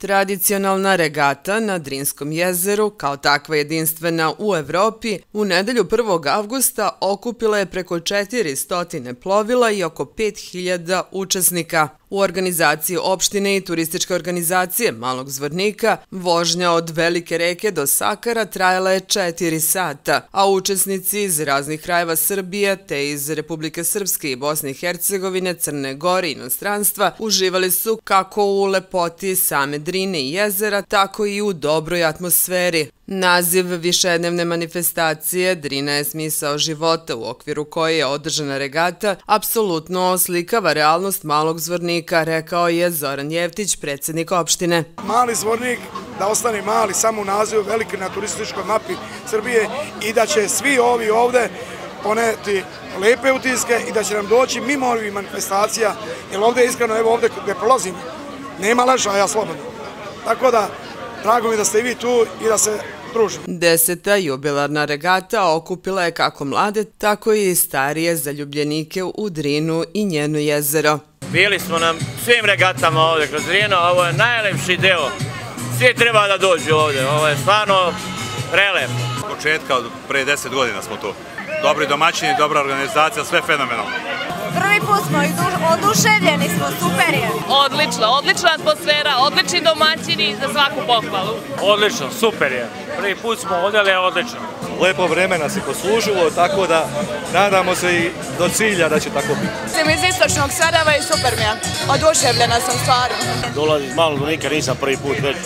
Tradicionalna regata na Drinskom jezeru, kao takva jedinstvena u Evropi, u nedelju 1. avgusta okupila je preko 400 plovila i oko 5000 učesnika. U organizaciji opštine i turističke organizacije Malog Zvornika vožnja od Velike reke do Sakara trajala je 4 sata, a učesnici iz raznih krajeva Srbije te iz Republike Srpske i Bosne i Hercegovine, Crne Gore i inostranstva uživali su kako u lepoti same Drine i jezera, tako i u dobroj atmosferi. Naziv višednevne manifestacije Drina je smisao života, u okviru koje je održana regata, apsolutno oslikava realnost Malog Zvornika, rekao je Zoran Jevtić, predsjednik opštine. Mali Zvornik da ostane mali samo u nazivu, veliki na turističkoj mapi Srbije i da će svi ovi ovde poneti lepe utiske i da će nam doći mimo ovih manifestacija, jer ovde iskreno, evo ovde gde prolazim, nema ležaja slobodno. Tako da, drago mi da ste i vi tu i da se družimo. 10. jubilarna regata okupila je kako mlade, tako i starije zaljubljenike u Drinu i njeno jezero. Bili smo na svim regatama ovde kroz Drinu, ovo je najlepši deo. Svi treba da dođu ovde, ovo je stvarno prelepo. Od početka, pre 10 godina smo tu. Dobri domaćini, dobra organizacija, sve fenomenalno. Prvi put smo oduševljeni smo, super je. Odlično, odlična atmosfera, odlični domaćini za svaku pohvalu. Odlično, super je. Prvi put smo ovde, ali je odlično. Lepo vreme nas je poslužilo, tako da nadamo se i do cilja da će tako biti. Sam iz istočnog Sarajeva i super mi je. Oduševljena sam stvarno. Dolazim iz Malog Zvornika, nisam prvi put, već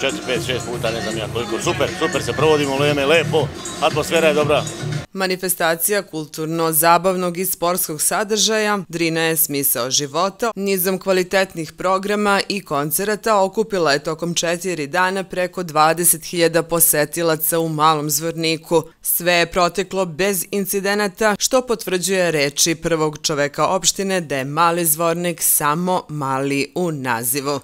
4, 5, 6 puta, ne znam ja koliko. Super se provodimo, vreme je lepo, atmosfera je dobra. Manifestacija kulturno-zabavnog i sportskog sadržaja Drina je smisao života, nizom kvalitetnih programa i koncerata okupila je tokom 4 dana preko 20.000 posetilaca u Malom Zvorniku. Sve je proteklo bez incidenata, što potvrđuje reči prvog čoveka opštine da je Mali Zvornik samo mali u nazivu.